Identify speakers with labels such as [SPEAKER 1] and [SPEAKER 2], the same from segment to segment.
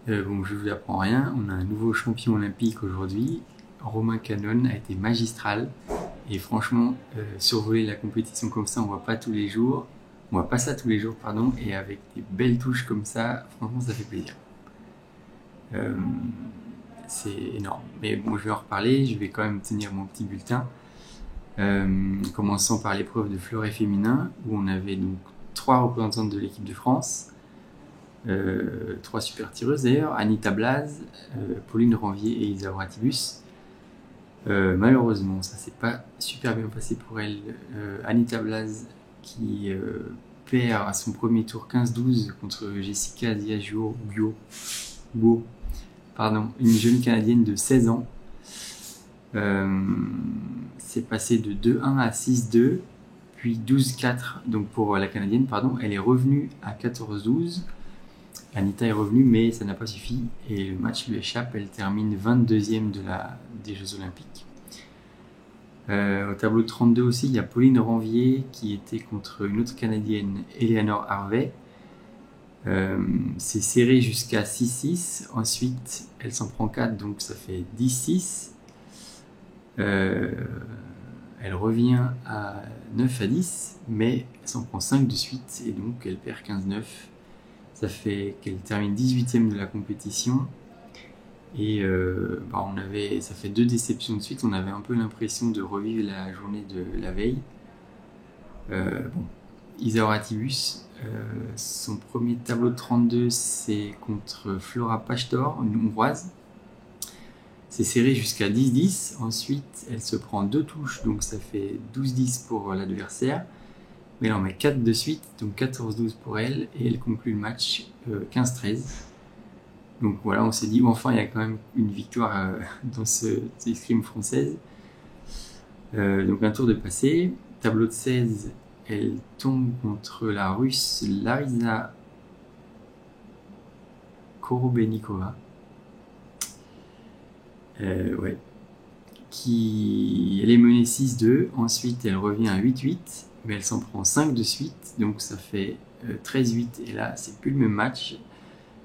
[SPEAKER 1] Bon, je vous apprends rien, on a un nouveau champion olympique aujourd'hui. Romain Canon a été magistral et franchement, survoler la compétition comme ça, on voit pas tous les jours. On voit pas ça tous les jours, pardon, et avec des belles touches comme ça, franchement, ça fait plaisir. Euh, c'est énorme. Mais bon, je vais en reparler, je vais quand même tenir mon petit bulletin. Commençons par l'épreuve de fleuret féminin, où on avait donc 3 représentantes de l'équipe de France. 3 super tireuses d'ailleurs, Anita Blaz, Pauline Ranvier et Isaura Tibus. Malheureusement, ça s'est pas super bien passé pour elle. Anita Blaz qui perd à son premier tour 15-12 contre Jessica Diageo, une jeune Canadienne de 16 ans. C'est passé de 2-1 à 6-2, puis 12-4 donc pour la Canadienne, pardon. Elle est revenue à 14-12. Anita est revenue, mais ça n'a pas suffi et le match lui échappe. Elle termine 22e des Jeux Olympiques. Au tableau de 32 aussi, il y a Pauline Ranvier qui était contre une autre Canadienne, Eleanor Harvey. C'est serré jusqu'à 6-6. Ensuite, elle s'en prend 4, donc ça fait 10-6. Elle revient à 9-10, mais elle s'en prend 5 de suite et donc elle perd 15-9. Ça fait qu'elle termine 18e de la compétition. Et ça fait 2 déceptions de suite. On avait un peu l'impression de revivre la journée de la veille. Isaura Tibus, son premier tableau de 32, c'est contre Flora Pastor, une hongroise. C'est serré jusqu'à 10-10. Ensuite, elle se prend 2 touches, donc ça fait 12-10 pour l'adversaire. Mais elle en met 4 de suite, donc 14-12 pour elle, et elle conclut le match 15-13. Donc voilà, on s'est dit, enfin, il y a quand même une victoire dans cette escrime française. Donc un tour de passé. Tableau de 16, elle tombe contre la Russe Larisa Korobenikova. Elle est menée 6-2. Ensuite, elle revient à 8-8. Mais elle s'en prend 5 de suite, donc ça fait 13-8, et là c'est plus le même match.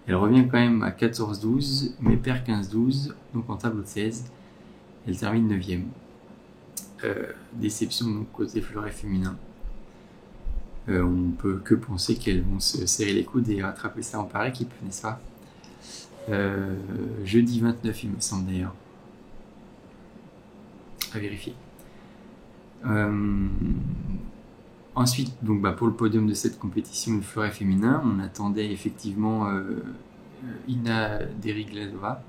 [SPEAKER 1] Elle revient quand même à 14-12, mais perd 15-12, donc en tableau de 16, elle termine 9e. Déception donc côté fleuret féminin. On peut que penser qu'elles vont se serrer les coudes et rattraper ça en par équipe, n'est-ce pas? Jeudi 29, il me semble d'ailleurs. À vérifier. Ensuite, donc, pour le podium de cette compétition de fleuret féminin, on attendait effectivement Ina Derigladova,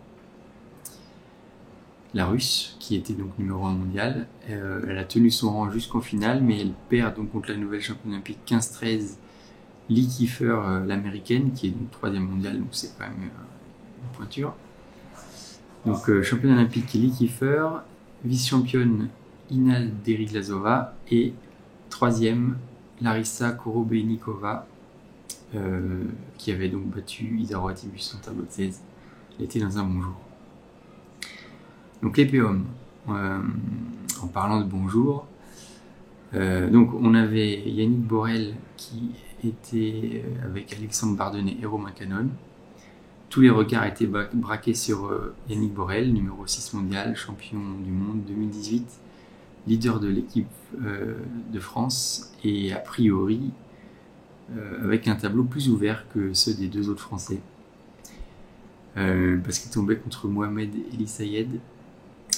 [SPEAKER 1] la Russe, qui était donc numéro 1 mondial. Elle a tenu son rang jusqu'en finale, mais elle perd donc contre la nouvelle championne olympique 15-13, Lee Kiefer, l'américaine, qui est donc 3e mondiale, donc c'est quand même une pointure. Donc championne olympique Lee Kiefer, vice-championne Ina Derigladova et 3e, Larisa Korobenikova, qui avait donc battu Isaura Tibus en tableau de 16. Elle était dans un bon jour. Donc les POM, en parlant de bonjour, donc on avait Yannick Borel qui était avec Alexandre Bardenet et Romain Canon. Tous les regards étaient braqués sur Yannick Borel, numéro 6 mondial, champion du monde 2018. Leader de l'équipe de France et a priori avec un tableau plus ouvert que ceux des 2 autres Français, parce qu'il tombait contre Mohamed Elisayed,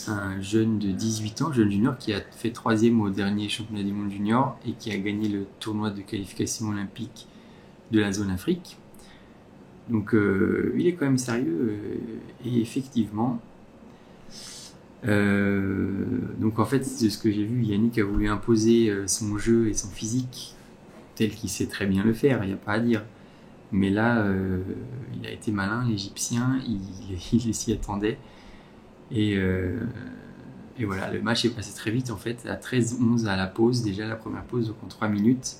[SPEAKER 1] un jeune de 18 ans, jeune junior qui a fait 3e au dernier championnat du monde junior et qui a gagné le tournoi de qualification olympique de la zone Afrique. Donc il est quand même sérieux et effectivement donc en fait, de ce que j'ai vu, Yannick a voulu imposer son jeu et son physique tel qu'il sait très bien le faire, il n'y a pas à dire. Mais là, il a été malin, l'Égyptien, il s'y attendait. Et voilà, le match est passé très vite en fait, à 13-11 à la pause, déjà la première pause, donc en 3 minutes.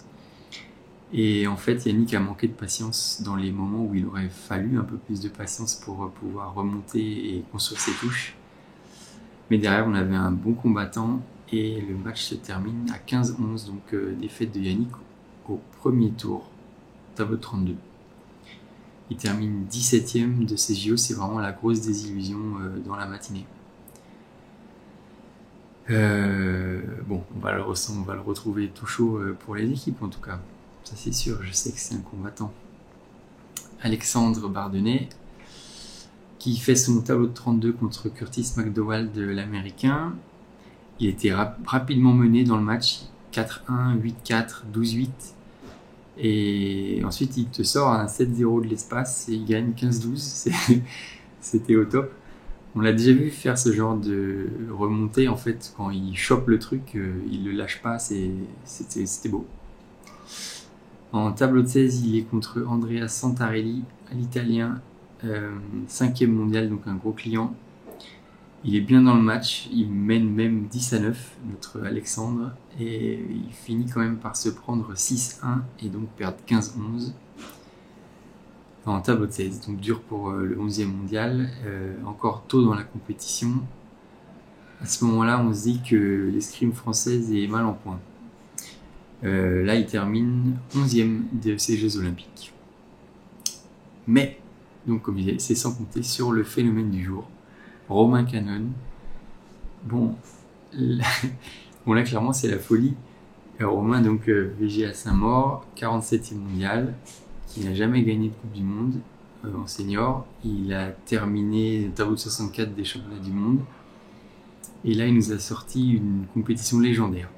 [SPEAKER 1] Et en fait, Yannick a manqué de patience dans les moments où il aurait fallu un peu plus de patience pour pouvoir remonter et construire ses touches. Mais derrière, on avait un bon combattant et le match se termine à 15-11, donc défaite de Yannick au premier tour, tableau de 32. Il termine 17e de ces JO, c'est vraiment la grosse désillusion dans la matinée. Bon, on va le retrouver tout chaud pour les équipes en tout cas, ça c'est sûr, je sais que c'est un combattant. Alexandre Bardenay, qui fait son tableau de 32 contre Curtis McDowell de l'américain. Il était rapidement mené dans le match, 4-1, 8-4, 12-8. Et ensuite, il te sort un 7-0 de l'espace et il gagne 15-12. C'était au top. On l'a déjà vu faire ce genre de remontée, en fait, quand il chope le truc, il le lâche pas, c'était beau. En tableau de 16, il est contre Andrea Santarelli, l'italien, 5e mondial, donc un gros client. Il est bien dans le match, il mène même 10-9, notre Alexandre, et il finit quand même par se prendre 6-1 et donc perdre 15-11 en tableau de 16. Donc dur pour le 11e mondial, encore tôt dans la compétition. À ce moment-là, on se dit que l'escrime française est mal en point. Là, il termine 11e de ces Jeux Olympiques. Mais, donc comme je disais, c'est sans compter sur le phénomène du jour. Romain Canon. Bon, là clairement c'est la folie. Romain, donc VG à Saint-Maur, 47e mondial, qui n'a jamais gagné de Coupe du Monde en senior. Il a terminé le tableau de 64 des championnats du monde. Et là, il nous a sorti une compétition légendaire.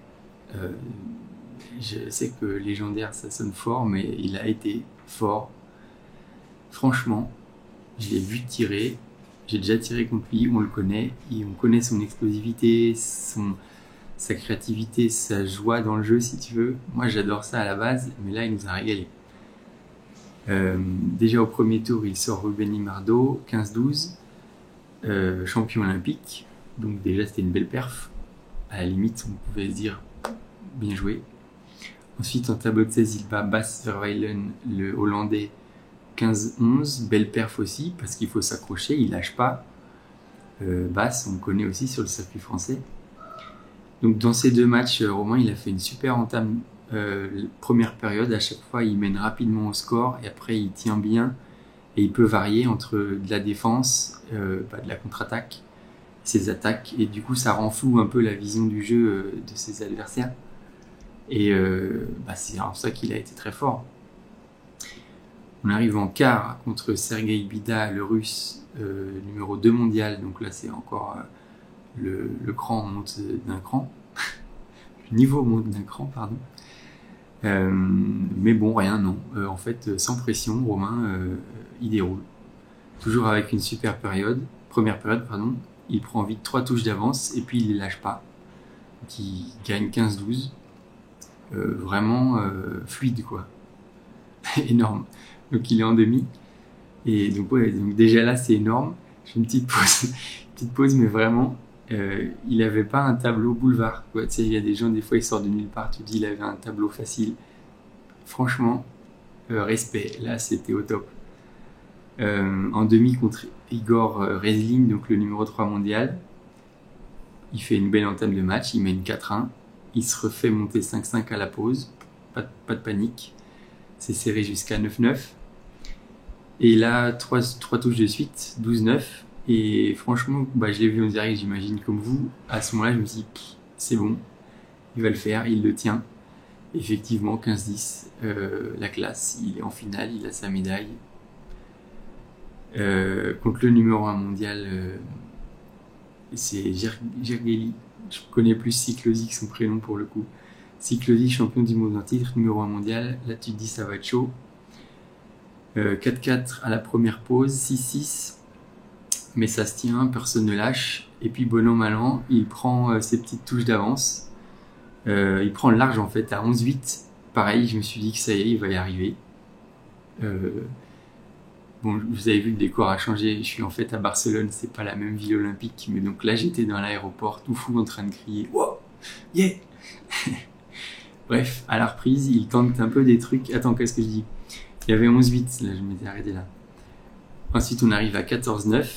[SPEAKER 1] Je sais que légendaire, ça sonne fort, mais il a été fort. Franchement, je l'ai vu tirer. J'ai déjà tiré contre lui, on le connaît, et on connaît son explosivité, sa créativité, sa joie dans le jeu, si tu veux. Moi, j'adore ça à la base, mais là, il nous a régalé. Déjà au premier tour, il sort Ruben Limardo, 15-12, champion olympique. Donc déjà, c'était une belle perf. À la limite, on pouvait se dire, bien joué. Ensuite, en tableau de 16, il bat Bas Verwijlen, le Hollandais, 15-11, belle perf aussi, parce qu'il faut s'accrocher, il lâche pas. Bass, on le connaît aussi sur le circuit français. Donc dans ces deux matchs, Romain, il a fait une super entame première période. À chaque fois, il mène rapidement au score et après, il tient bien et il peut varier entre de la défense, de la contre-attaque, ses attaques. Et du coup, ça rend flou un peu la vision du jeu de ses adversaires. Et c'est en ça qu'il a été très fort. On arrive en quart contre Sergei Bida, le russe, numéro 2 mondial. Donc là, c'est encore le cran monte d'un cran. Le niveau monte d'un cran, pardon. Mais bon, rien, non. En fait, sans pression, Romain, il déroule. Toujours avec une super première période, il prend vite 3 touches d'avance et puis il les lâche pas. Donc il gagne 15-12. Vraiment fluide, quoi. Énorme. Donc il est en demi. Et donc, donc déjà là, c'est énorme. Je fais une petite pause, mais vraiment, il avait pas un tableau boulevard, quoi. Tu sais, il y a des gens, des fois, ils sortent de nulle part, tu te dis, il avait un tableau facile. Franchement, respect. Là, c'était au top. En demi contre Igor Rezlin, donc le numéro 3 mondial. Il fait une belle entame de match, il mène 4-1. Il se refait monter 5-5 à la pause. Pas de panique. C'est serré jusqu'à 9-9. Et là, 3 touches de suite, 12-9. Et franchement, je l'ai vu en direct, j'imagine, comme vous. À ce moment-là, je me suis dit, c'est bon, il va le faire, il le tient. Effectivement, 15-10, la classe, il est en finale, il a sa médaille. Contre le numéro 1 mondial, c'est Gergely. Je connais plus Siklosi que son prénom pour le coup. Siklosi, champion du monde en titre, numéro 1 mondial. Là, tu te dis, ça va être chaud. 4-4 à la première pause, 6-6. Mais ça se tient, personne ne lâche. Et puis, bon an, mal an, il prend ses petites touches d'avance. Il prend le large, en fait, à 11-8. Pareil, je me suis dit que ça y est, il va y arriver. Bon, vous avez vu, le décor a changé. Je suis en fait à Barcelone, c'est pas la même ville olympique. Mais donc là, j'étais dans l'aéroport, tout fou, en train de crier « Wow, yeah !» Bref, à la reprise, il tente un peu des trucs. Attends, qu'est-ce que je dis ? Il y avait 11-8, là, je m'étais arrêté là. Ensuite, on arrive à 14-9,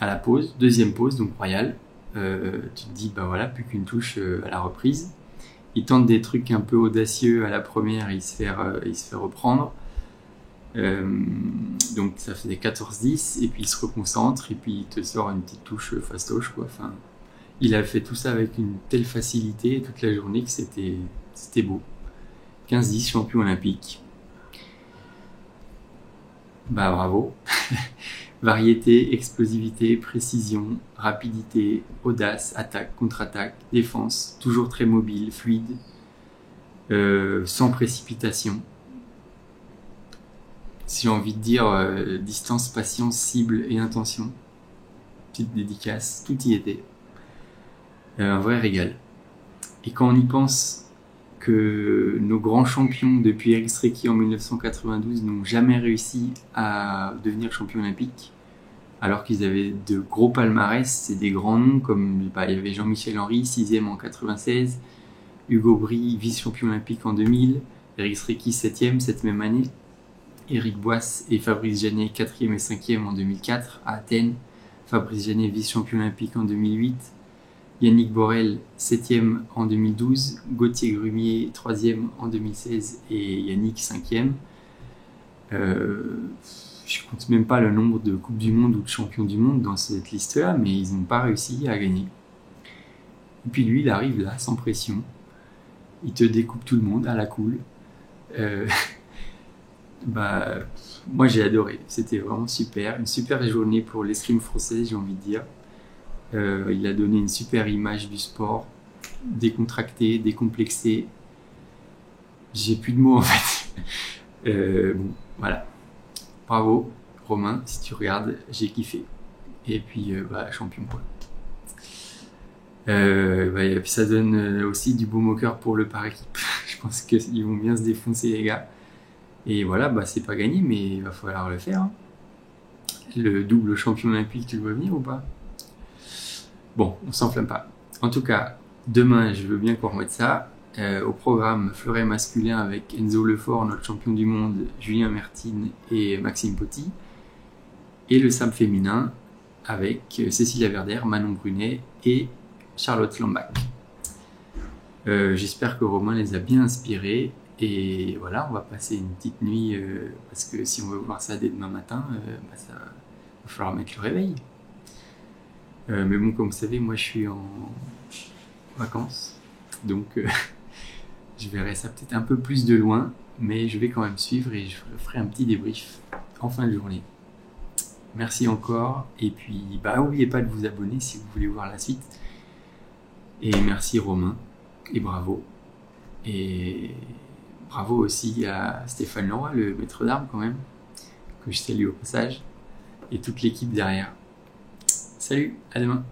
[SPEAKER 1] à la pause, deuxième pause, donc royal. Tu te dis, voilà, plus qu'une touche à la reprise. Il tente des trucs un peu audacieux à la première, il se fait reprendre. Donc ça faisait 14-10, et puis il se reconcentre, et puis il te sort une petite touche fastoche, quoi. Enfin, il a fait tout ça avec une telle facilité toute la journée que c'était beau. 15-10, champion olympique. Bah bravo. Variété, explosivité, précision, rapidité, audace, attaque, contre-attaque, défense, toujours très mobile, fluide, sans précipitation. Si j'ai envie de dire distance, patience, cible et intention. Petite dédicace, tout y était. Un vrai régal. Et quand on y pense que nos grands champions depuis Eric Strecki en 1992 n'ont jamais réussi à devenir champion olympique, alors qu'ils avaient de gros palmarès, c'est des grands noms comme il y avait Jean-Michel Henry, 6e en 96, Hugo Bry, vice-champion olympique en 2000, Eric Strecki 7e cette même année, Éric Boisse et Fabrice Janet 4e et 5e en 2004 à Athènes, Fabrice Janet vice-champion olympique en 2008, Yannick Borel 7e en 2012, Gauthier Grumier 3e en 2016 et Yannick 5e. Je compte même pas le nombre de Coupes du Monde ou de Champions du Monde dans cette liste-là, mais ils n'ont pas réussi à gagner. Et puis lui, il arrive là, sans pression. Il te découpe tout le monde à la cool. Moi j'ai adoré. C'était vraiment super. Une super journée pour l'escrime française, j'ai envie de dire. Il a donné une super image du sport, décontracté, décomplexé. J'ai plus de mots en fait. Bon, voilà. Bravo, Romain, si tu regardes, j'ai kiffé. Et puis, champion quoi. Et puis ça donne aussi du beau moqueur pour le par équipe. Je pense qu'ils vont bien se défoncer les gars. Et voilà, c'est pas gagné, mais il va falloir le faire. Hein. Le double champion olympique, tu le vois venir ou pas? Bon, on s'enflamme pas. En tout cas, demain, je veux bien qu'on remette ça. Au programme fleuret masculin avec Enzo Lefort, notre champion du monde, Julien Mertine et Maxime Poty. Et le sable féminin avec Cécilia Verder, Manon Brunet et Charlotte Lambach. J'espère que Romain les a bien inspirés. Et voilà, on va passer une petite nuit parce que si on veut voir ça dès demain matin, ça va falloir mettre le réveil. Mais bon, comme vous savez, moi je suis en vacances, donc je verrai ça peut-être un peu plus de loin, mais je vais quand même suivre et je ferai un petit débrief en fin de journée. Merci encore, et puis n'oubliez pas de vous abonner si vous voulez voir la suite. Et merci Romain, et bravo. Et bravo aussi à Stéphane Leroy, le maître d'armes quand même, que je salue au passage, et toute l'équipe derrière. Salut, à demain.